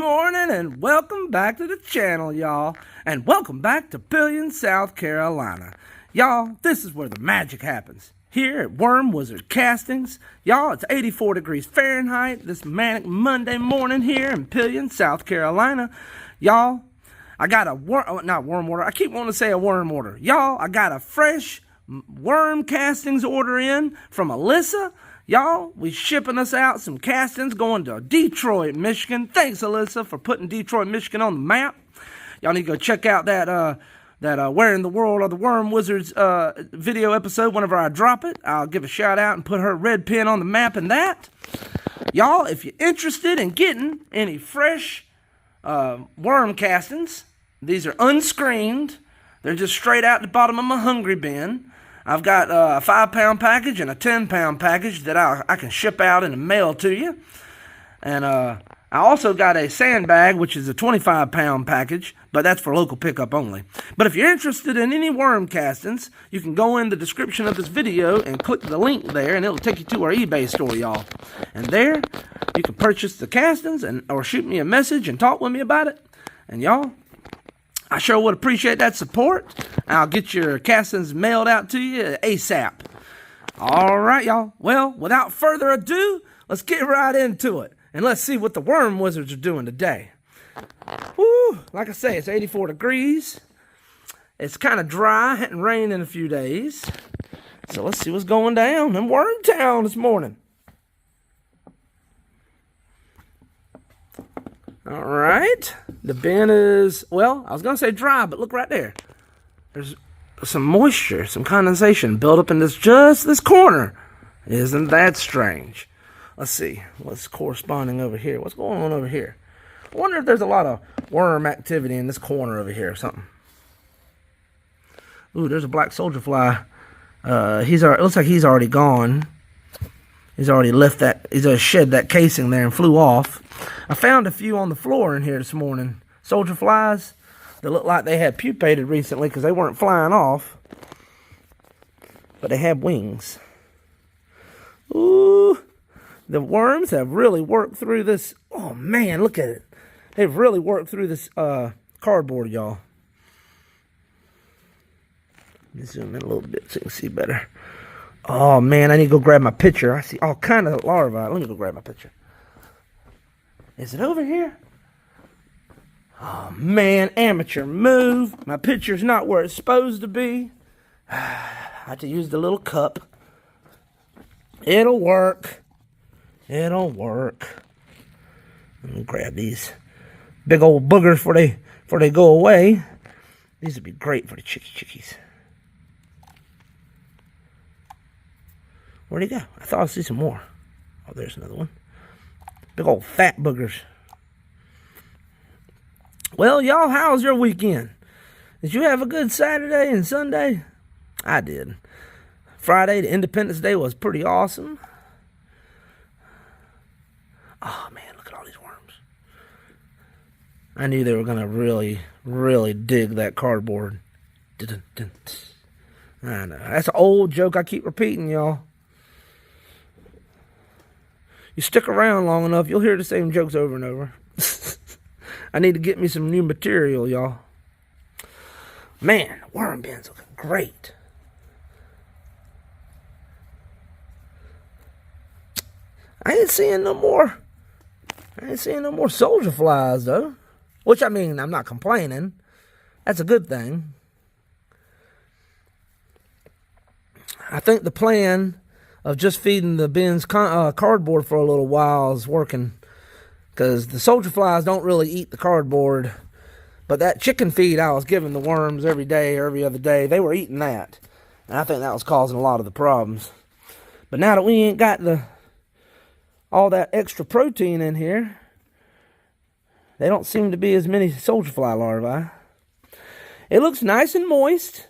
morning and welcome back to the channel, y'all. And welcome back to Pelion, South Carolina. Y'all, this is where the magic happens. Here at Wormwizardcastings. Y'all, it's 84 degrees Fahrenheit this manic Monday morning here in Pelion, South Carolina. Y'all, I got a not worm order. I keep wanting to say a worm order. Y'all, I got a fresh worm castings order in from Alyssa. Y'all, we shipping us out some castings going to Detroit, Michigan. Thanks, Alyssa, for putting Detroit, Michigan on the map. Y'all need to go check out that Where in the World Are the Worm Wizards video episode whenever I drop it. I'll give a shout out and put her red pin on the map and that. Y'all, if you're interested in getting any fresh worm castings, these are unscreened. They're just straight out the bottom of my hungry bin. I've got a 5-pound package and a 10-pound package that I can ship out in the mail to you. And I also got a sandbag, which is a 25-pound package, but that's for local pickup only. But if you're interested in any worm castings, you can go in the description of this video and click the link there, and it'll take you to our eBay store, y'all. And there, you can purchase the castings or shoot me a message and talk with me about it. And y'all, I sure would appreciate that support. I'll get your castings mailed out to you ASAP. All right, y'all. Well, without further ado, let's get right into it. And let's see what the worm wizards are doing today. Woo! Like I say, it's 84 degrees. It's kind of dry. Hadn't rained in a few days. So let's see what's going down in Wormtown this morning. All right. The bin is, well, I was going to say dry, but look right there. There's some moisture, some condensation built up in just this corner. Isn't that strange? Let's see what's corresponding over here. What's going on over here? I wonder if there's a lot of worm activity in this corner over here or something. Ooh, there's a black soldier fly. It looks like he's already gone. He's already left that, he's already shed that casing there and flew off. I found a few on the floor in here this morning. Soldier flies that look like they had pupated recently because they weren't flying off. But they have wings. Ooh, the worms have really worked through this. Oh man, look at it. They've really worked through this cardboard, y'all. Let me zoom in a little bit so you can see better. Oh man, I need to go grab my picture. I see all kind of larvae. Let me go grab my picture. Is it over here? Oh man, amateur move. My picture's not where it's supposed to be. I have to use the little cup. It'll work. It'll work. Let me grab these big old boogers before they go away. These would be great for the chickies. Where'd he go? I thought I'd see some more. Oh, there's another one. Big old fat boogers. Well, y'all, how was your weekend? Did you have a good Saturday and Sunday? I did. Friday, the Independence Day, was pretty awesome. Oh, man, look at all these worms. I knew they were going to really, really dig that cardboard. I know. That's an old joke I keep repeating, y'all. You stick around long enough, you'll hear the same jokes over and over. I need to get me some new material, y'all. Man, the worm bin's looking great. I ain't seeing no more soldier flies, though. Which, I mean, I'm not complaining. That's a good thing. I think the plan of just feeding the bins cardboard for a little while is working. Because the soldier flies don't really eat the cardboard. But that chicken feed I was giving the worms every day or every other day, they were eating that. And I think that was causing a lot of the problems. But now that we ain't got all that extra protein in here, they don't seem to be as many soldier fly larvae. It looks nice and moist.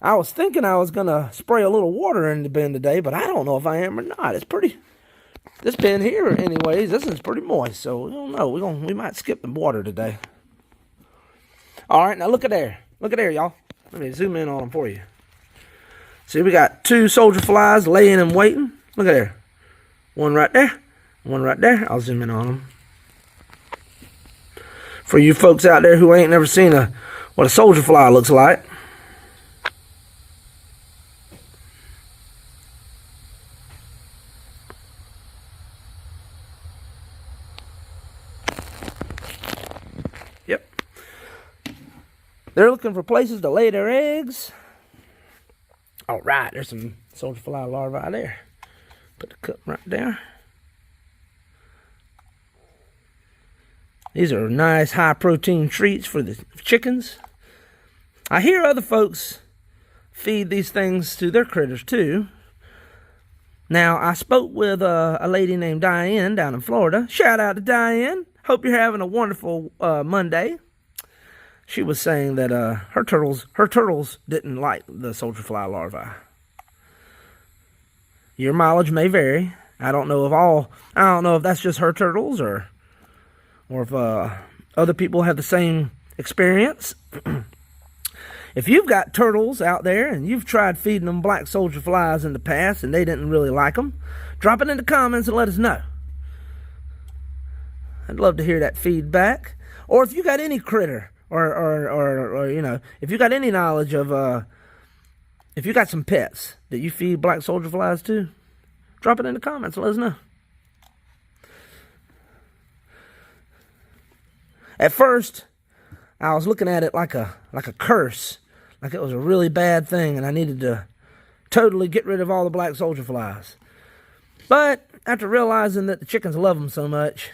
I was thinking I was going to spray a little water in the bin today, but I don't know if I am or not. It's pretty, this bin here anyways, this is pretty moist, so we don't know. We might skip the water today. All right, now look at there. Look at there, y'all. Let me zoom in on them for you. See, we got 2 soldier flies laying and waiting. Look at there. One right there. One right there. I'll zoom in on them. for you folks out there who ain't never seen what a soldier fly looks like. Yep. They're looking for places to lay their eggs. All right, there's some soldier fly larvae there. Put the cup right there. These are nice high protein treats for the chickens. I hear other folks feed these things to their critters too. Now, I spoke with a lady named Diane down in Florida. Shout out to Diane. Hope you're having a wonderful Monday. She was saying that her turtles didn't like the soldier fly larvae. Your mileage may vary. I don't know if that's just her turtles or if other people have the same experience. If you've got turtles out there and you've tried feeding them black soldier flies in the past and they didn't really like them, drop it in the comments and let us know. I'd love to hear that feedback. Or if you got any critter, or you know, if you got any knowledge of, if you got some pets that you feed black soldier flies to, drop it in the comments and let us know. At first, I was looking at it like a curse, like it was a really bad thing, and I needed to totally get rid of all the black soldier flies. But after realizing that the chickens love them so much,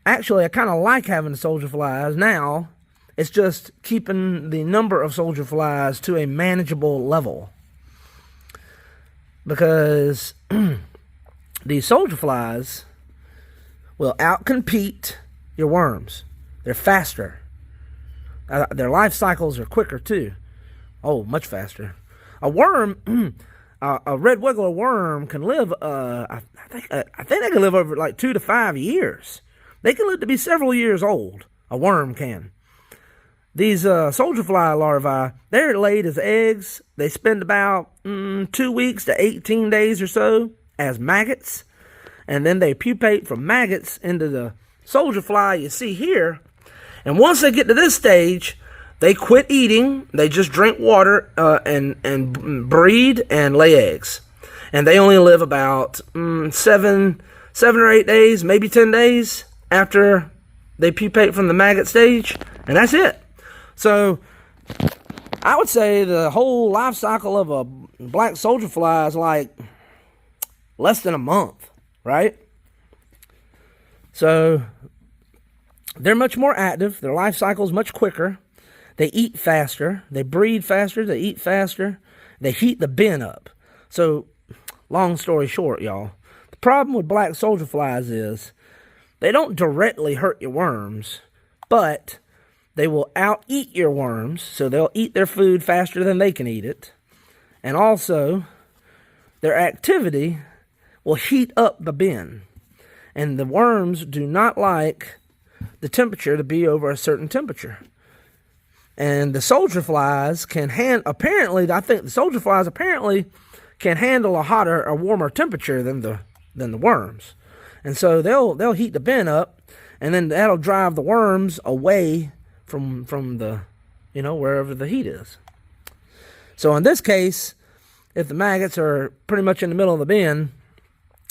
actually, I kind of like having the soldier flies now. It's just keeping the number of soldier flies to a manageable level. Because these soldier flies will outcompete your worms. They're faster. Their life cycles are quicker too. Oh, much faster. A worm, a red wiggler worm can live, I think they can live over like 2 to 5 years. They can live to be several years old. A worm can. These soldier fly larvae, they're laid as eggs. They spend about 2 weeks to 18 days or so as maggots. And then they pupate from maggots into the soldier fly you see here. And once they get to this stage, they quit eating. They just drink water and breed and lay eggs. And they only live about 7 or 8 days, maybe 10 days after they pupate from the maggot stage. And that's it. So I would say the whole life cycle of a black soldier fly is like less than a month, right? So they're much more active. Their life cycle is much quicker. They eat faster. They breed faster. They eat faster. They heat the bin up. So long story short, y'all, the problem with black soldier flies is they don't directly hurt your worms, but they will out-eat your worms, so they'll eat their food faster than they can eat it. And also, their activity will heat up the bin. And the worms do not like the temperature to be over a certain temperature. And the soldier flies can apparently the soldier flies can handle a hotter or warmer temperature than the worms. And so they'll heat the bin up, and then that'll drive the worms away from the, wherever the heat is. So in this case, if the maggots are pretty much in the middle of the bin,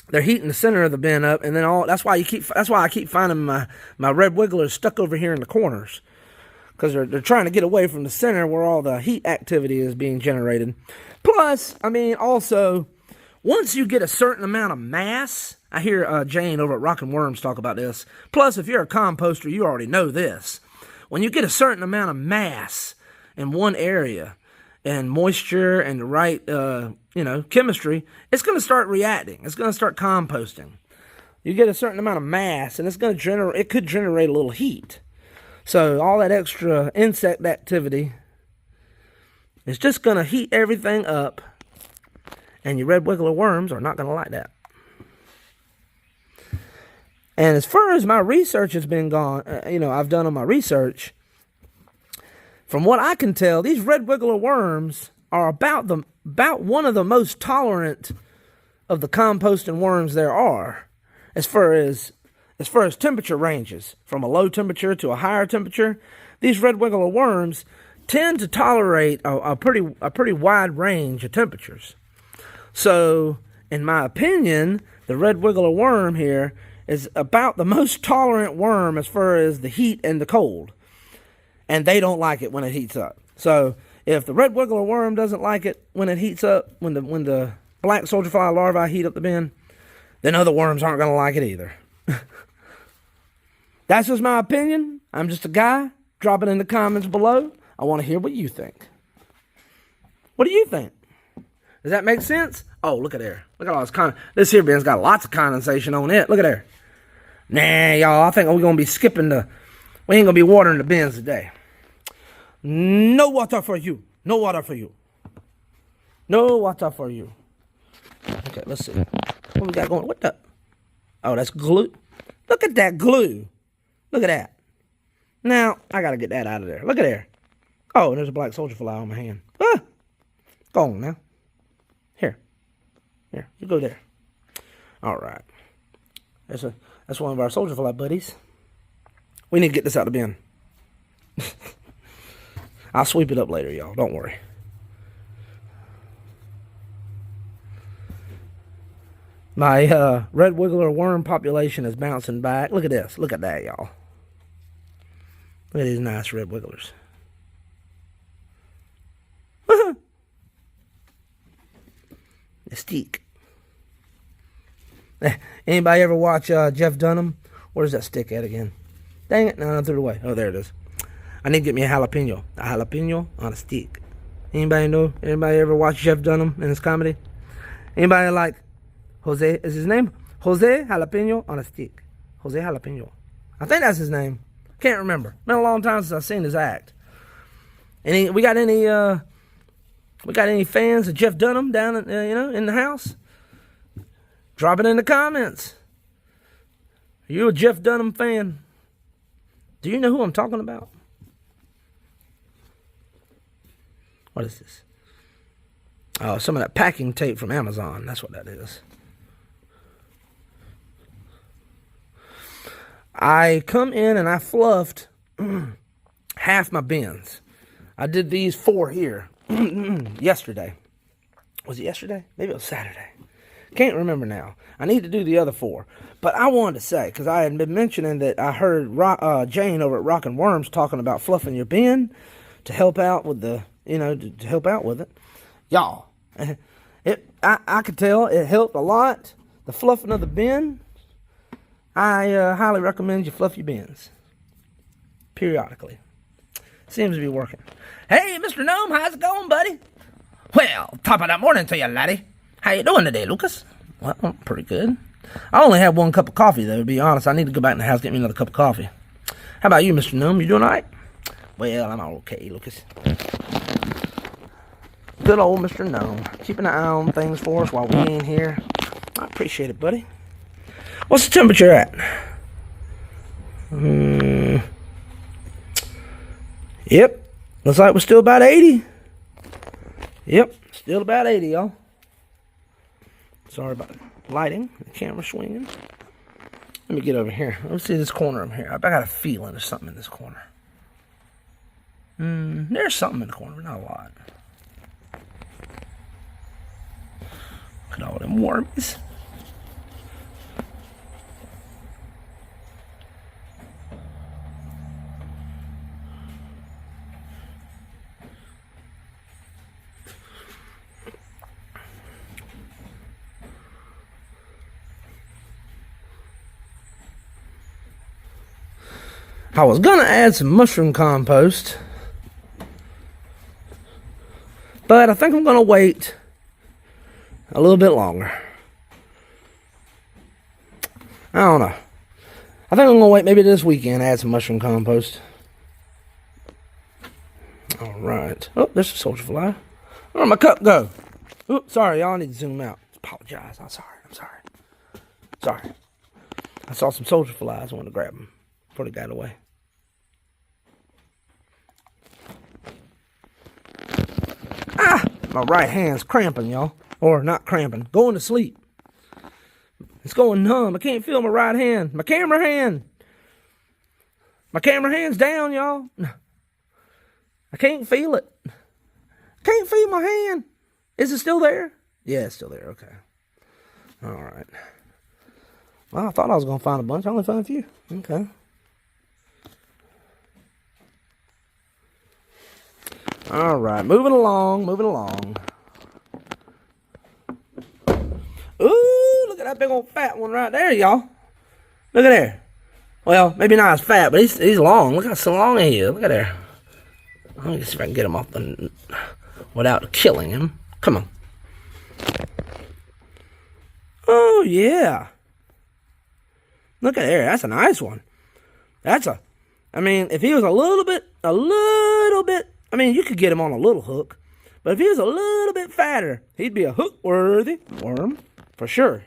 they're heating the center of the bin up, and then that's why I keep finding my red wigglers stuck over here in the corners, because they're trying to get away from the center where all the heat activity is being generated. Plus, also, once you get a certain amount of mass, I hear Jane over at Rockin' Worms talk about this. Plus, if you're a composter, you already know this. When you get a certain amount of mass in one area, and moisture and the right, chemistry, it's going to start reacting. It's going to start composting. You get a certain amount of mass, and it could generate a little heat. So all that extra insect activity is just going to heat everything up, and your red wiggler worms are not going to like that. And as far as my research has been I've done on my research, from what I can tell, these red wiggler worms are about one of the most tolerant of the composting worms there are, as far as as far as temperature ranges, from a low temperature to a higher temperature, these red wiggler worms tend to tolerate a pretty wide range of temperatures. So, in my opinion, the red wiggler worm here is about the most tolerant worm as far as the heat and the cold. And they don't like it when it heats up. So, if the red wiggler worm doesn't like it when it heats up, when the black soldier fly larvae heat up the bin, then other worms aren't going to like it either. That's just my opinion. I'm just a guy. Drop it in the comments below. I want to hear what you think. What do you think? Does that make sense? Oh, look at there. Look at all this this here bin's got lots of condensation on it. Look at there. Nah, y'all, I think we're going to be skipping we ain't going to be watering the bins today. No water for you. No water for you. No water for you. Okay, let's see. What we got going? What the? Oh, that's glue. Look at that glue. Look at that. Now, I got to get that out of there. Look at there. Oh, and there's a black soldier fly on my hand. Ah! Go on now. Here, you go there. All right. That's one of our soldier fly buddies. We need to get this out of the bin. I'll sweep it up later, y'all. Don't worry. My red wiggler worm population is bouncing back. Look at this. Look at that, y'all. Look at these nice red wigglers. Mystique. Anybody ever watch Jeff Dunham? Where's that stick at again? Dang it. No, I threw it away. Oh, there it is. I need to get me a jalapeno. A jalapeno on a stick. Anybody know? Anybody ever watch Jeff Dunham in his comedy? Anybody like Jose? Is his name? Jose Jalapeno on a stick. Jose Jalapeno. I think that's his name. Can't remember. Been a long time since I've seen his act. We got any fans of Jeff Dunham down in the house? Drop it in the comments. Are you a Jeff Dunham fan? Do you know who I'm talking about? What is this? Oh, some of that packing tape from Amazon. That's what that is. I come in and I fluffed half my bins. I did these 4 here yesterday. Was it yesterday? Maybe it was Saturday. Can't remember now. I need to do the other 4. But I wanted to say, because I had been mentioning that I heard Jane over at Rockin' Worms talking about fluffing your bin to help out with to help out with it. Y'all, I could tell it helped a lot. The fluffing of the bin. I highly recommend you fluff your bins periodically. Seems to be working. Hey, Mr. Gnome, how's it going, buddy? Well, top of that morning to you, laddie. How you doing today, Lucas? Well, I'm pretty good. I only had 1 cup of coffee, though, to be honest. I need to go back in the house and get me another cup of coffee. How about you, Mr. Gnome? You doing all right? Well, I'm all okay, Lucas. Good old Mr. Gnome. Keeping an eye on things for us while we ain't here. I appreciate it, buddy. What's the temperature at? Yep. Looks like we're still about 80. Yep. Still about 80, y'all. Sorry about the lighting. The camera swinging. Let me get over here. Let's see this corner over here. I got a feeling there's something in this corner. There's something in the corner, but not a lot. Look at all them wormies. I was going to add some mushroom compost, but I think I'm going to wait a little bit longer. I don't know. I think I'm going to wait maybe this weekend, add some mushroom compost. All right. Oh, there's a soldier fly. Where'd my cup go? Oh, sorry, y'all. I need to zoom out. Apologize. I'm sorry. I saw some soldier flies. I wanted to grab them before they got away. My right hand's cramping, y'all. Or not cramping. Going to sleep. It's going numb. I can't feel my right hand. My camera hand. My camera hand's down, y'all. I can't feel it. Can't feel my hand. Is it still there? Yeah, it's still there. Okay. All right. Well, I thought I was going to find a bunch. I only found a few. Okay. All right. Moving along. Moving along. Ooh, look at that big old fat one right there, y'all. Look at there. Well, maybe not as fat, but he's long. Look how long he is. Look at there. Let me see if I can get him off without killing him. Come on. Oh, yeah. Look at there. That's a nice one. I mean, if he was a little bit, I mean, you could get him on a little hook. But if he was a little bit fatter, he'd be a hook-worthy worm for sure.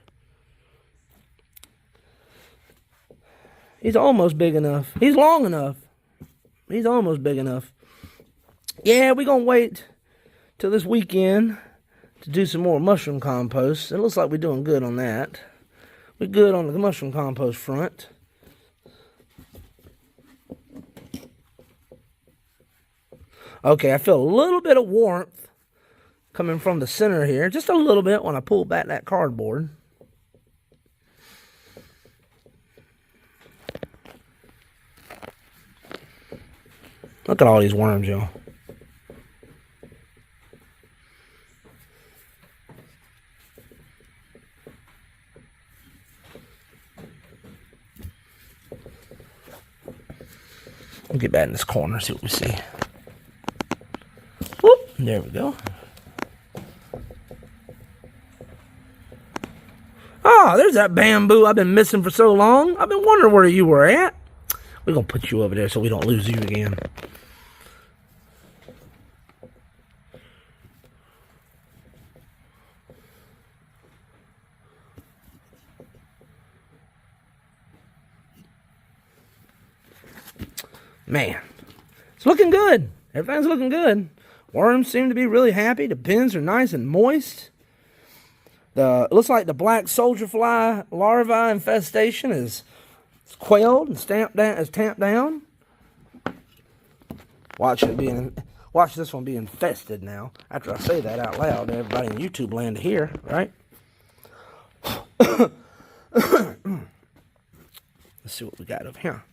He's almost big enough. He's long enough. He's almost big enough. Yeah, we're going to wait till this weekend to do some more mushroom compost. It looks like we're doing good on that. We're good on the mushroom compost front. Okay, I feel a little bit of warmth coming from the center here. Just a little bit when I pull back that cardboard. Look at all these worms, y'all. We'll get back in this corner, see what we see. Whoop, there we go. Oh, there's that bamboo I've been missing for so long. I've been wondering where you were at. We're going to put you over there so we don't lose you again. Man, it's looking good. Everything's looking good. Worms seem to be really happy. The bins are nice and moist. It looks like the black soldier fly larvae infestation is quelled and tamped down. Watch this one be infested now. After I say that out loud to everybody in YouTube land to hear, right? Let's see what we got over here.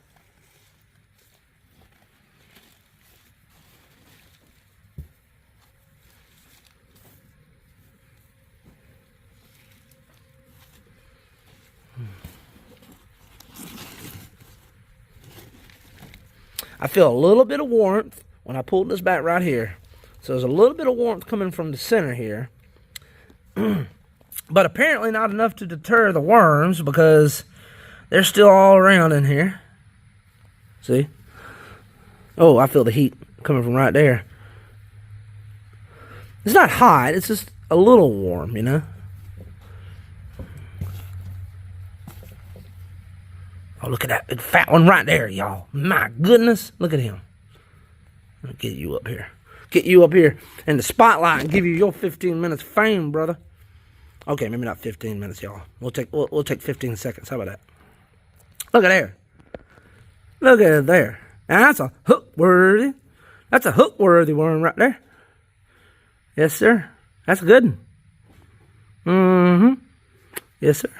I feel a little bit of warmth when I pulled this back right here. So there's a little bit of warmth coming from the center here. But apparently not enough to deter the worms because they're still all around in here. See? Oh, I feel the heat coming from right there. It's not hot, it's just a little warm, you know? Oh, look at that big fat one right there, y'all. My goodness. Look at him. Let me get you up here. Get you up here in the spotlight and give you your 15 minutes fame, brother. Okay, maybe not 15 minutes, y'all. We'll take 15 seconds. How about that? Look at there. Look at it there. Now that's a hook-worthy. That's a hook-worthy worm right there. Yes, sir. That's a good one. Mm-hmm. Yes, sir.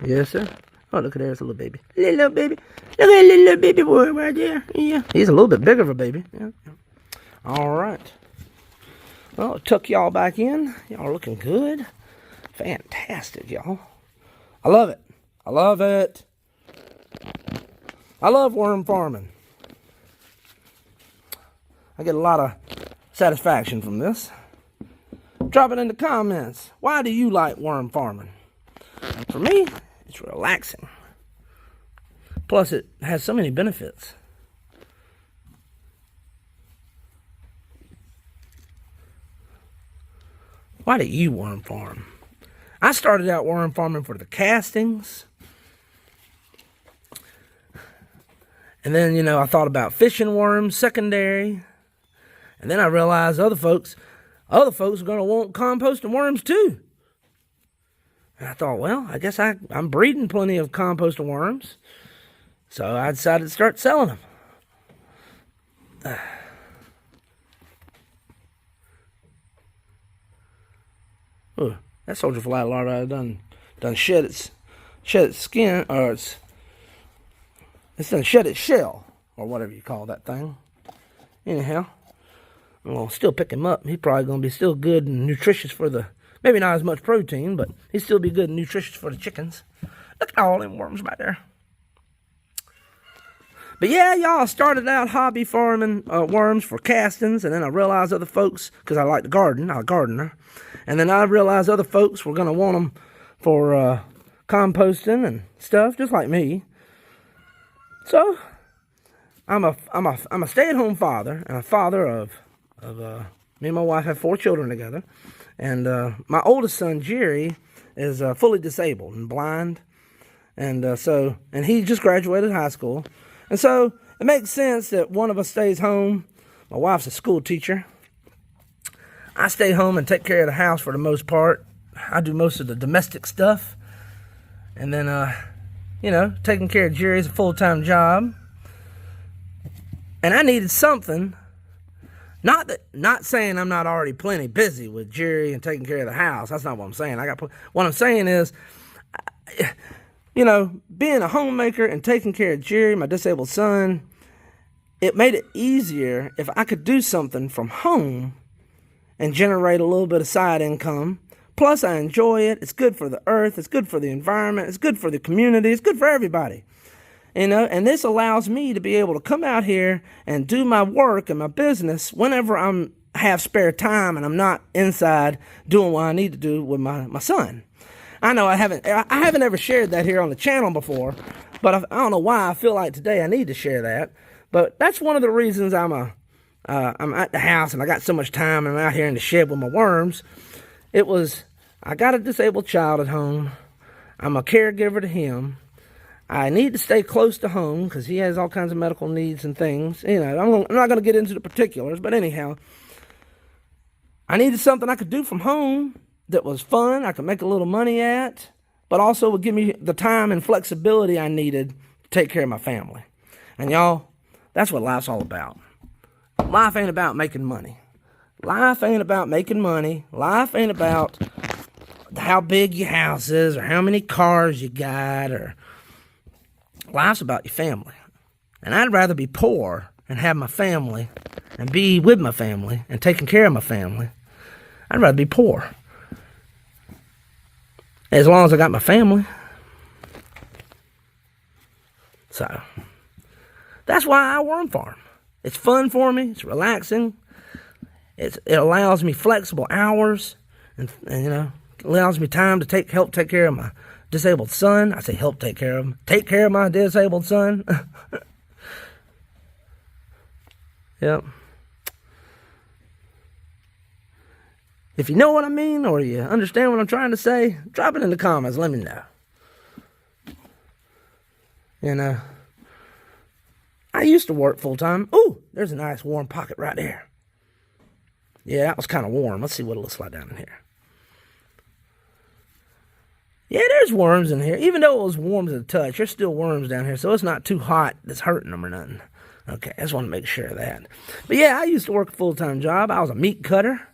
Yes, sir. Oh, look at there, it's a little baby. Little baby. Look at that little baby boy right there. Yeah. He's a little bit bigger of a baby. Yeah. All right. Well, I'll tuck y'all back in. Y'all looking good. Fantastic, y'all. I love it. I love it. I love worm farming. I get a lot of satisfaction from this. Drop it in the comments. Why do you like worm farming? And for me, it's relaxing. Plus, it has so many benefits. Why do you worm farm? I started out worm farming for the castings. And then, you know, I thought about fishing worms, secondary. And then I realized other folks are going to want composting worms too. And I thought, well, I guess I'm breeding plenty of compost worms. So I decided to start selling them. Ooh, that soldier fly larva done shed its skin, or it's done shed its shell, or whatever you call that thing. Anyhow, I'm gonna still pick him up. He's probably gonna be still good and nutritious for the, maybe not as much protein, but he'd still be good and nutritious for the chickens. Look at all them worms back there. But yeah, y'all, I started out hobby farming worms for castings, and then I realized other folks, because I like to garden, I'm a gardener, and then I realized other folks were going to want them for composting and stuff, just like me. So, I'm a stay-at-home father, and a father of me and my wife have 4 children together, and my oldest son, Jerry, is fully disabled and blind, and he just graduated high school. And so it makes sense that one of us stays home. My wife's a school teacher. I stay home and take care of the house for the most part. I do most of the domestic stuff. And then, taking care of Jerry is a full-time job. And I needed something. Not saying I'm not already plenty busy with Jerry and taking care of the house. That's not what I'm saying. What I'm saying is, being a homemaker and taking care of Jerry, my disabled son, it made it easier if I could do something from home and generate a little bit of side income. Plus, I enjoy it. It's good for the earth. It's good for the environment. It's good for the community. It's good for everybody. And this allows me to be able to come out here and do my work and my business whenever I have spare time and I'm not inside doing what I need to do with my son. I know I haven't ever shared that here on the channel before, but I don't know why I feel like today I need to share that. But that's one of the reasons I'm at the house and I got so much time and I'm out here in the shed with my worms. I got a disabled child at home. I'm a caregiver to him. I need to stay close to home because he has all kinds of medical needs and things. I'm not going to get into the particulars, but anyhow, I needed something I could do from home that was fun, I could make a little money at, but also would give me the time and flexibility I needed to take care of my family. And y'all, that's what life's all about. Life ain't about making money. Life ain't about making money. Life ain't about how big your house is or how many cars you got. Life's about your family. And I'd rather be poor and have my family and be with my family and taking care of my family. I'd rather be poor. As long as I got my family. So, that's why I worm farm. It's fun for me. It's relaxing. It allows me flexible hours. And allows me time to help take care of my disabled son. I say help take care of him. Take care of my disabled son. Yep. If you know what I mean, or you understand what I'm trying to say, drop it in the comments. Let me know. I used to work full-time. Ooh, there's a nice warm pocket right there. Yeah, that was kind of warm. Let's see what it looks like down in here. Yeah, there's worms in here. Even though it was warm to the touch, there's still worms down here, so it's not too hot that's hurting them or nothing. Okay, I just want to make sure of that. But yeah, I used to work a full-time job. I was a meat cutter.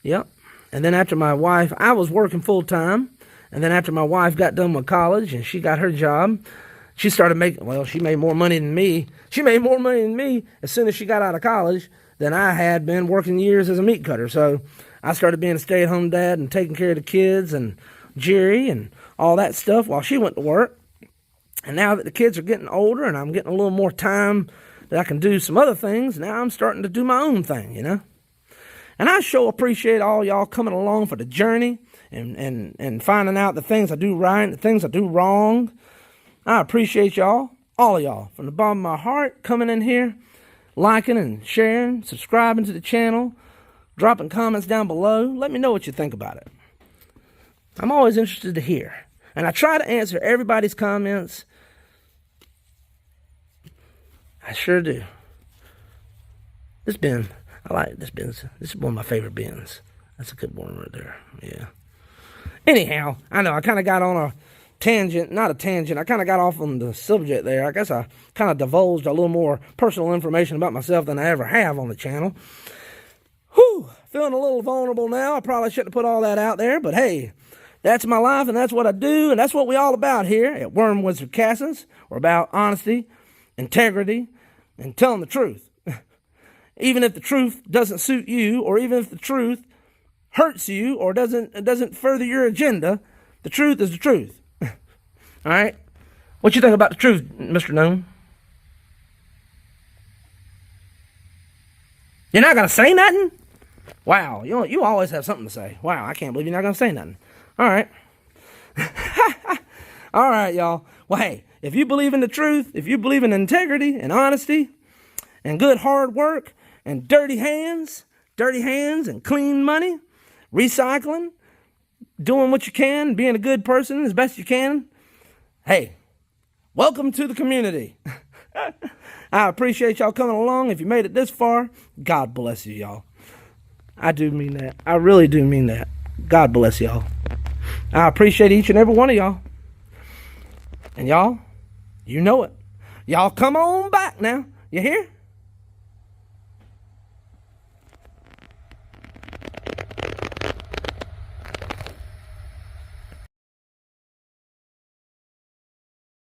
Yep. And then after my wife, I was working full-time. And then after my wife got done with college and she got her job, she made more money than me. She made more money than me as soon as she got out of college than I had been working years as a meat cutter. So I started being a stay-at-home dad and taking care of the kids and Jerry and all that stuff while she went to work. And now that the kids are getting older and I'm getting a little more time that I can do some other things, now I'm starting to do my own thing, And I sure appreciate all y'all coming along for the journey and finding out the things I do right and the things I do wrong. I appreciate y'all, all of y'all, from the bottom of my heart, coming in here, liking and sharing, subscribing to the channel, dropping comments down below. Let me know what you think about it. I'm always interested to hear. And I try to answer everybody's comments. I sure do. This bin, I like this bin. This is one of my favorite bins. That's a good one right there. Yeah. Anyhow, I know I kind of got on a tangent, not a tangent. I kind of got off on the subject there. I guess I kind of divulged a little more personal information about myself than I ever have on the channel. Whew, feeling a little vulnerable now. I probably shouldn't have put all that out there, but hey, that's my life and that's what I do, and that's what we're all about here at Worm Wizard Castings. We're about honesty, integrity, and telling the truth. Even if the truth doesn't suit you, or even if the truth hurts you or doesn't further your agenda, the truth is the truth. All right? What you think about the truth, Mr. Gnome? You're not going to say nothing? Wow, you always have something to say. Wow, I can't believe you're not going to say nothing. All right. All right, y'all. Well, hey, if you believe in the truth, if you believe in integrity and honesty and good hard work and dirty hands and clean money, recycling, doing what you can, being a good person as best you can, hey, welcome to the community. I appreciate y'all coming along. If you made it this far, God bless you, y'all. I do mean that. I really do mean that. God bless y'all. I appreciate each and every one of y'all. And y'all, you know it. Y'all come on back now. You hear?